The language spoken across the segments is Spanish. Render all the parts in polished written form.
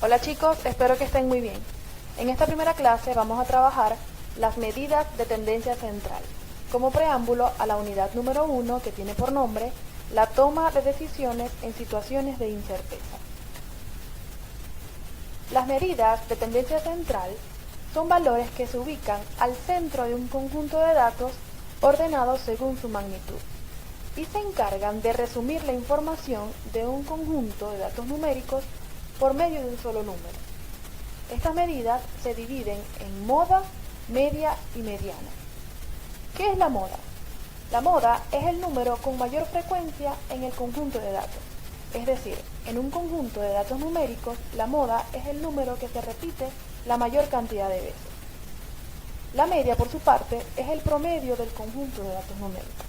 Hola chicos, espero que estén muy bien. En esta primera clase vamos a trabajar las medidas de tendencia central, como preámbulo a la unidad número 1 que tiene por nombre la toma de decisiones en situaciones de incerteza. Las medidas de tendencia central son valores que se ubican al centro de un conjunto de datos ordenados según su magnitud y se encargan de resumir la información de un conjunto de datos numéricos por medio de un solo número. Estas medidas se dividen en moda, media y mediana. ¿Qué es la moda? La moda es el número con mayor frecuencia en el conjunto de datos. Es decir, en un conjunto de datos numéricos, la moda es el número que se repite la mayor cantidad de veces. La media, por su parte, es el promedio del conjunto de datos numéricos.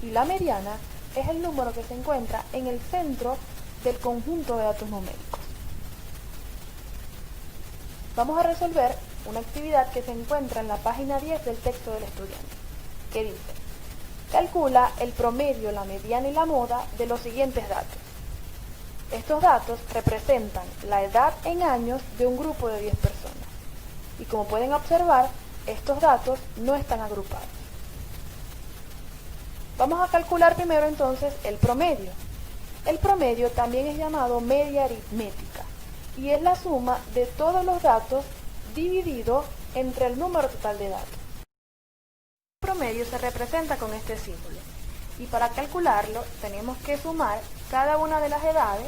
Y la mediana es el número que se encuentra en el centro del conjunto de datos numéricos. Vamos a resolver una actividad que se encuentra en la página 10 del texto del estudiante, que dice: calcula el promedio, la mediana y la moda de los siguientes datos. Estos datos representan la edad en años de un grupo de 10 personas. Y como pueden observar, estos datos no están agrupados. Vamos a calcular primero entonces el promedio. El promedio también es llamado media aritmética y es la suma de todos los datos dividido entre el número total de datos. El promedio se representa con este símbolo y para calcularlo tenemos que sumar cada una de las edades,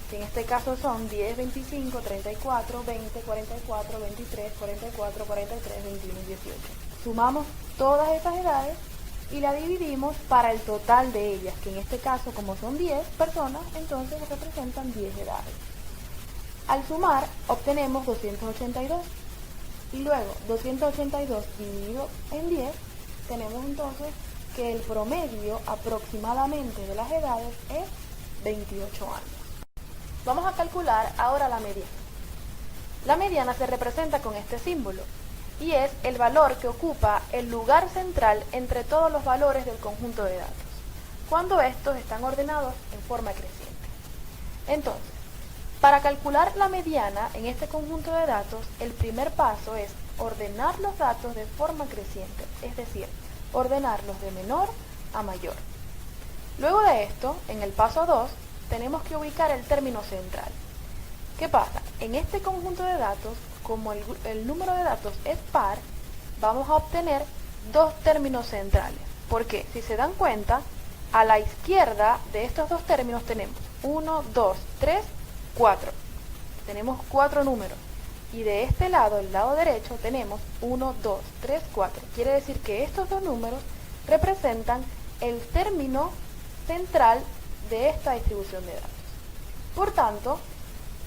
que en este caso son 10, 25, 34, 20, 44, 23, 44, 43, 21 y 18. Sumamos todas esas edades y la dividimos para el total de ellas, que en este caso, como son 10 personas, entonces representan 10 edades. Al sumar, obtenemos 282. Y luego, 282 dividido en 10, tenemos entonces que el promedio aproximadamente de las edades es 28 años. Vamos a calcular ahora la mediana. La mediana se representa con este símbolo y es el valor que ocupa el lugar central entre todos los valores del conjunto de datos, cuando estos están ordenados en forma creciente. Entonces, para calcular la mediana en este conjunto de datos, el primer paso es ordenar los datos de forma creciente, es decir, ordenarlos de menor a mayor. Luego de esto, en el paso 2, tenemos que ubicar el término central. ¿Qué pasa? En este conjunto de datos, como el número de datos es par, vamos a obtener dos términos centrales. Porque, si se dan cuenta, a la izquierda de estos dos términos tenemos 1, 2, 3, 4. Tenemos 4 números. Y de este lado, el lado derecho, tenemos 1, 2, 3, 4. Quiere decir que estos dos números representan el término central de esta distribución de datos. Por tanto,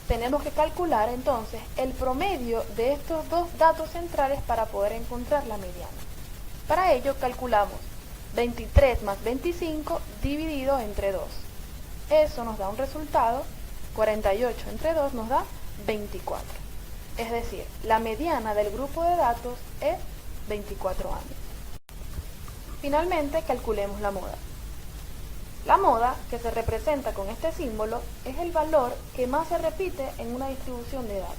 tenemos que calcular entonces el promedio de estos dos datos centrales para poder encontrar la mediana. Para ello calculamos 23 más 25 dividido entre 2. Eso nos da un resultado, 48 entre 2 nos da 24. Es decir, la mediana del grupo de datos es 24 años. Finalmente, calculemos la moda. La moda, que se representa con este símbolo, es el valor que más se repite en una distribución de datos.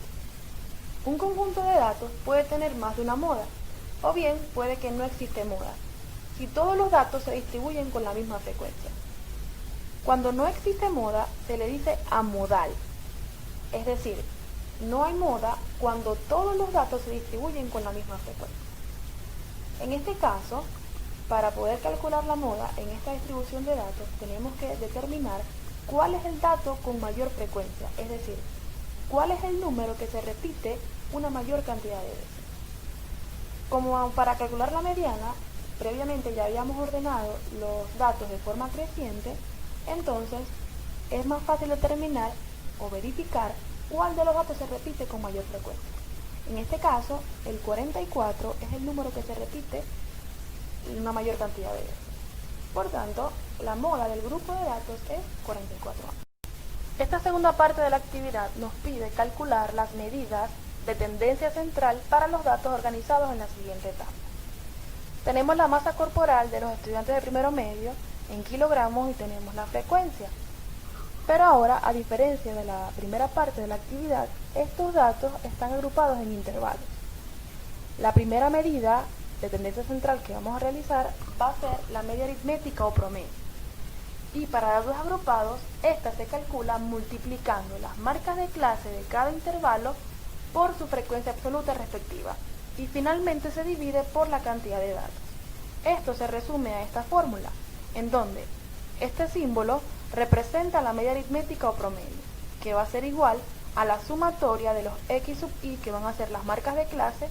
Un conjunto de datos puede tener más de una moda, o bien puede que no existe moda, si todos los datos se distribuyen con la misma frecuencia. Cuando no existe moda, se le dice amodal, es decir, no hay moda cuando todos los datos se distribuyen con la misma frecuencia. En este caso, para poder calcular la moda en esta distribución de datos, tenemos que determinar cuál es el dato con mayor frecuencia, es decir, cuál es el número que se repite una mayor cantidad de veces. Como para calcular la mediana, previamente ya habíamos ordenado los datos de forma creciente, entonces es más fácil determinar o verificar cuál de los datos se repite con mayor frecuencia. En este caso, el 44 es el número que se repite una mayor cantidad de veces. Por tanto, la moda del grupo de datos es 44 años. Esta segunda parte de la actividad nos pide calcular las medidas de tendencia central para los datos organizados en la siguiente tabla. Tenemos la masa corporal de los estudiantes de primero medio en kilogramos y tenemos la frecuencia. Pero ahora, a diferencia de la primera parte de la actividad, estos datos están agrupados en intervalos. La primera medida de tendencia central que vamos a realizar va a ser la media aritmética o promedio. Y para datos agrupados, esta se calcula multiplicando las marcas de clase de cada intervalo por su frecuencia absoluta respectiva. Y finalmente se divide por la cantidad de datos. Esto se resume a esta fórmula, en donde este símbolo representa la media aritmética o promedio, que va a ser igual a la sumatoria de los x sub i, que van a ser las marcas de clase,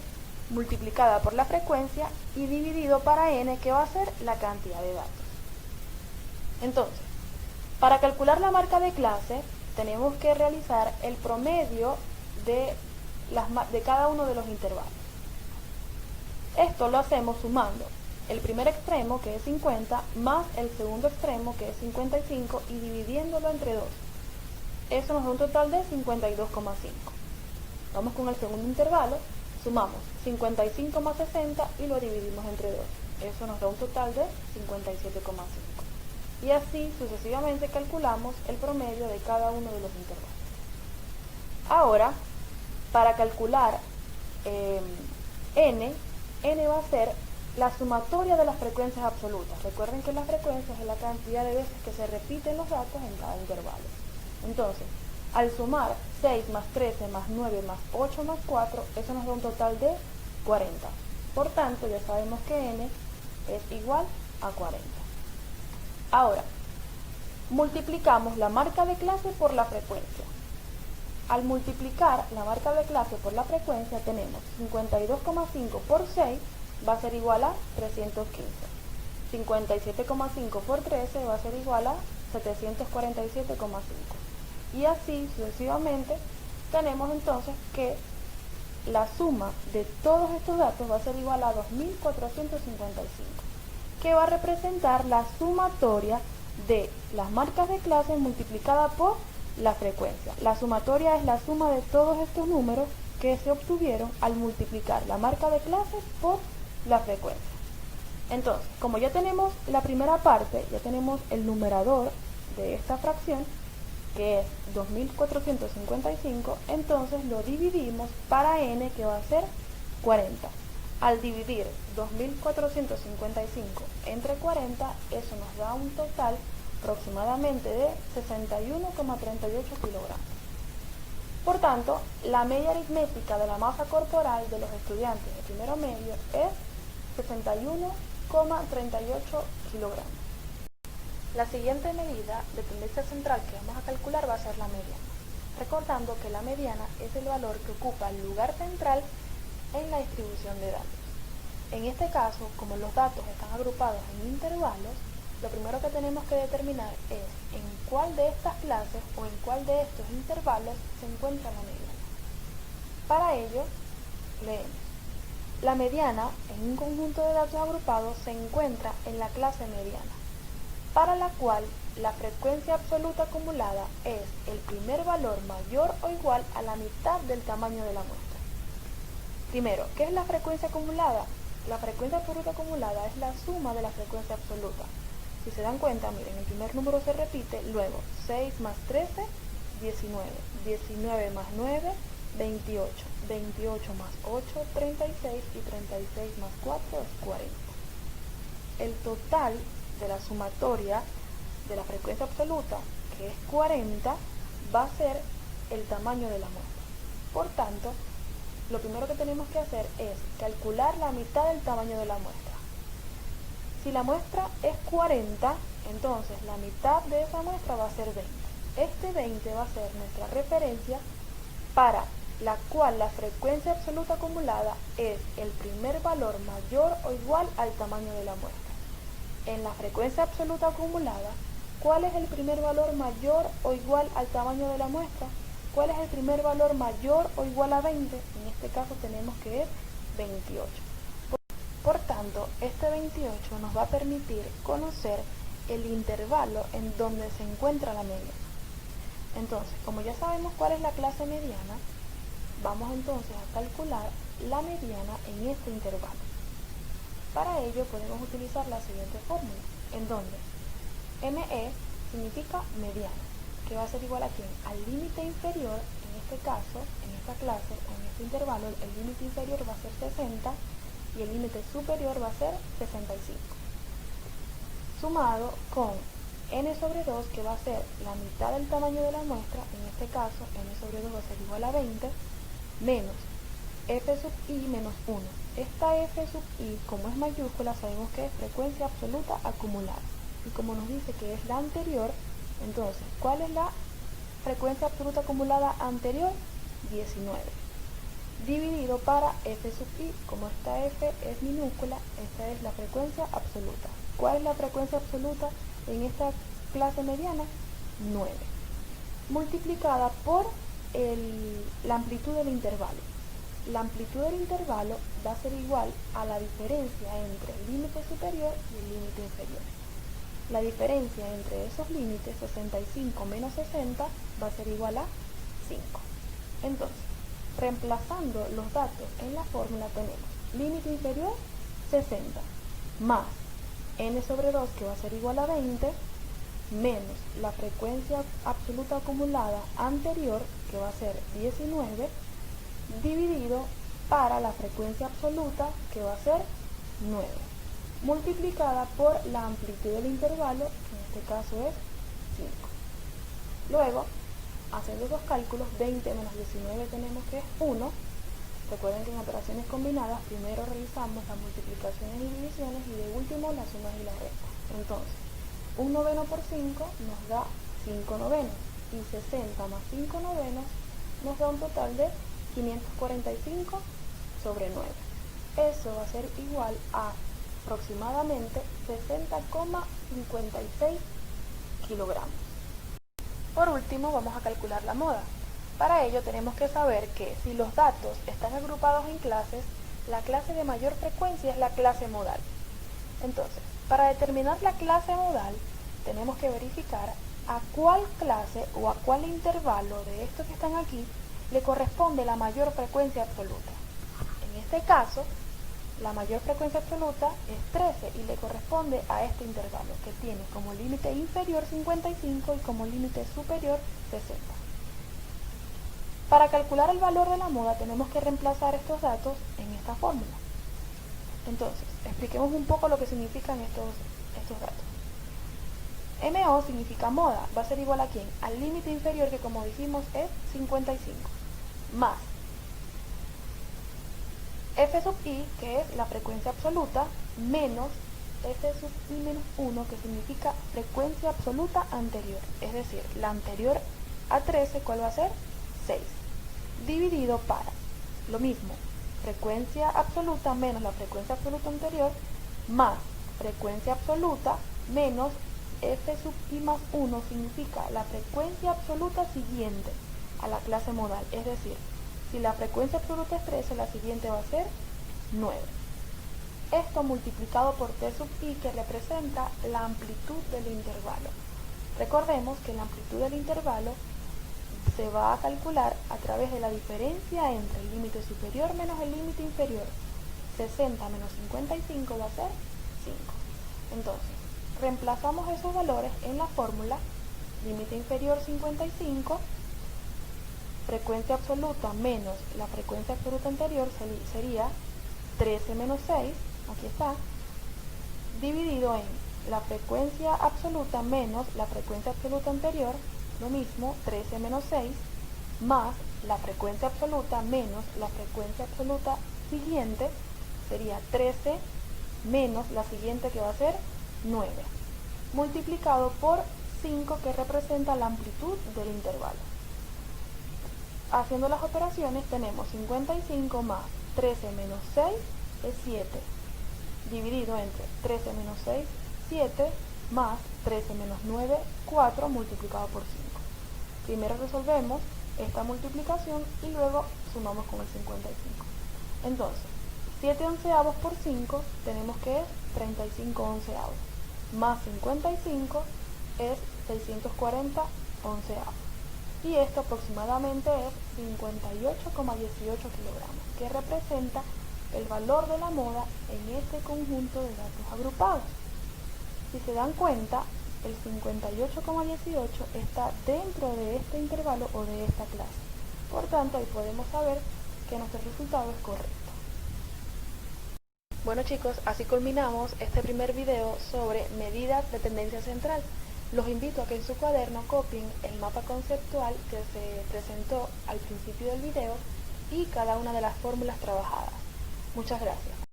multiplicada por la frecuencia y dividido para n, que va a ser la cantidad de datos. Entonces, para calcular la marca de clase, tenemos que realizar el promedio de cada uno de los intervalos. Esto lo hacemos sumando el primer extremo, que es 50, más el segundo extremo, que es 55, y dividiéndolo entre 2. Eso nos da un total de 52,5. Vamos con el segundo intervalo, sumamos 55 más 60 y lo dividimos entre 2. Eso nos da un total de 57,5. Y así sucesivamente calculamos el promedio de cada uno de los intervalos. Ahora, para calcular n va a ser la sumatoria de las frecuencias absolutas. Recuerden que las frecuencias es la cantidad de veces que se repiten los datos en cada intervalo. Entonces, al sumar 6 más 13 más 9 más 8 más 4, eso nos da un total de 40. Por tanto, ya sabemos que n es igual a 40. Ahora, multiplicamos la marca de clase por la frecuencia. Al multiplicar la marca de clase por la frecuencia, tenemos 52,5 por 6 va a ser igual a 315. 57,5 por 13 va a ser igual a 747,5. Y así sucesivamente tenemos entonces que la suma de todos estos datos va a ser igual a 2455, que va a representar la sumatoria de las marcas de clase multiplicada por la frecuencia. La sumatoria es la suma de todos estos números que se obtuvieron al multiplicar la marca de clase por la frecuencia. Entonces, como ya tenemos la primera parte, ya tenemos el numerador de esta fracción, que es 2455, entonces lo dividimos para n, que va a ser 40. Al dividir 2455 entre 40, eso nos da un total aproximadamente de 61,38 kilogramos. Por tanto, la media aritmética de la masa corporal de los estudiantes de primero medio es 61,38 kilogramos. La siguiente medida de tendencia central que vamos a calcular va a ser la mediana, recordando que la mediana es el valor que ocupa el lugar central en la distribución de datos. En este caso, como los datos están agrupados en intervalos, lo primero que tenemos que determinar es en cuál de estas clases o en cuál de estos intervalos se encuentra la mediana. Para ello, leemos. La mediana en un conjunto de datos agrupados se encuentra en la clase mediana, para la cual la frecuencia absoluta acumulada es el primer valor mayor o igual a la mitad del tamaño de la muestra. Primero, ¿qué es la frecuencia acumulada? La frecuencia absoluta acumulada es la suma de la frecuencia absoluta. Si se dan cuenta, miren, el primer número se repite, luego 6 más 13, 19, 19 más 9, 28, 28 más 8, 36 y 36 más 4 es 40. El total de la sumatoria de la frecuencia absoluta, que es 40, va a ser el tamaño de la muestra. Por tanto, lo primero que tenemos que hacer es calcular la mitad del tamaño de la muestra. Si la muestra es 40, entonces la mitad de esa muestra va a ser 20. Este 20 va a ser nuestra referencia para la cual la frecuencia absoluta acumulada es el primer valor mayor o igual al tamaño de la muestra. En la frecuencia absoluta acumulada, ¿cuál es el primer valor mayor o igual al tamaño de la muestra? ¿Cuál es el primer valor mayor o igual a 20? En este caso tenemos que es 28. Por tanto, este 28 nos va a permitir conocer el intervalo en donde se encuentra la mediana. Entonces, como ya sabemos cuál es la clase mediana, vamos entonces a calcular la mediana en este intervalo. Para ello podemos utilizar la siguiente fórmula, en donde ME significa mediana que va a ser igual a ¿quién? Al límite inferior, en este caso, en esta clase, en este intervalo, el límite inferior va a ser 60 y el límite superior va a ser 65. Sumado con n sobre 2, que va a ser la mitad del tamaño de la muestra, en este caso, n sobre 2 va a ser igual a 20, menos f sub i menos 1. Esta f sub i, como es mayúscula, sabemos que es frecuencia absoluta acumulada. Y como nos dice que es la anterior, entonces, ¿cuál es la frecuencia absoluta acumulada anterior? 19. Dividido para f sub i, como esta f es minúscula, esta es la frecuencia absoluta. ¿Cuál es la frecuencia absoluta en esta clase mediana? 9. Multiplicada por la amplitud del intervalo. La amplitud del intervalo va a ser igual a la diferencia entre el límite superior y el límite inferior. La diferencia entre esos límites, 65 menos 60, va a ser igual a 5. Entonces, reemplazando los datos en la fórmula tenemos límite inferior 60 más n sobre 2, que va a ser igual a 20, menos la frecuencia absoluta acumulada anterior, que va a ser 19, dividido para la frecuencia absoluta, que va a ser 9, multiplicada por la amplitud del intervalo, que en este caso es 5. Luego, haciendo los cálculos, 20 menos 19 tenemos que es 1. Recuerden que en operaciones combinadas primero realizamos las multiplicaciones y divisiones y de último las sumas y las restas. Entonces, 1 noveno por 5 nos da 5 novenos y 60 más 5 novenos nos da un total de 545 sobre 9. Eso va a ser igual a aproximadamente 60,56 kilogramos. Por último, vamos a calcular la moda. Para ello tenemos que saber que si los datos están agrupados en clases, la clase de mayor frecuencia es la clase modal. Entonces, para determinar la clase modal, tenemos que verificar a cuál clase o a cuál intervalo de estos que están aquí le corresponde la mayor frecuencia absoluta. En este caso, la mayor frecuencia absoluta es 13 y le corresponde a este intervalo, que tiene como límite inferior 55 y como límite superior 60. Para calcular el valor de la moda tenemos que reemplazar estos datos en esta fórmula. Entonces, expliquemos un poco lo que significan estos datos. MO significa moda, va a ser igual a ¿quién? Al límite inferior, que como dijimos es 55, más F sub i, que es la frecuencia absoluta, menos F sub i menos 1, que significa frecuencia absoluta anterior, es decir, la anterior a 13, ¿cuál va a ser? 6, dividido para, lo mismo, frecuencia absoluta menos la frecuencia absoluta anterior, más frecuencia absoluta menos F sub i más 1, significa la frecuencia absoluta siguiente a la clase modal, es decir, si la frecuencia absoluta es 13, la siguiente va a ser 9. Esto multiplicado por t sub i, que representa la amplitud del intervalo. Recordemos que la amplitud del intervalo se va a calcular a través de la diferencia entre el límite superior menos el límite inferior. 60 menos 55 va a ser 5. Entonces, reemplazamos esos valores en la fórmula. Límite inferior 55, frecuencia absoluta menos la frecuencia absoluta anterior sería 13 menos 6, aquí está, dividido en la frecuencia absoluta menos la frecuencia absoluta anterior, lo mismo, 13 menos 6, más la frecuencia absoluta menos la frecuencia absoluta siguiente, sería 13 menos la siguiente, que va a ser 9, multiplicado por 5, que representa la amplitud del intervalo. Haciendo las operaciones tenemos 55 más 13 menos 6 es 7, dividido entre 13 menos 6, 7, más 13 menos 9, 4, multiplicado por 5. Primero resolvemos esta multiplicación y luego sumamos con el 55. Entonces, 7 onceavos por 5 tenemos que es 35 onceavos, más 55 es 640 onceavos. Y esto aproximadamente es 58,18 kilogramos, que representa el valor de la moda en este conjunto de datos agrupados. Si se dan cuenta, el 58,18 está dentro de este intervalo o de esta clase. Por tanto, ahí podemos saber que nuestro resultado es correcto. Bueno chicos, así culminamos este primer video sobre medidas de tendencia central. Los invito a que en su cuaderno copien el mapa conceptual que se presentó al principio del video y cada una de las fórmulas trabajadas. Muchas gracias.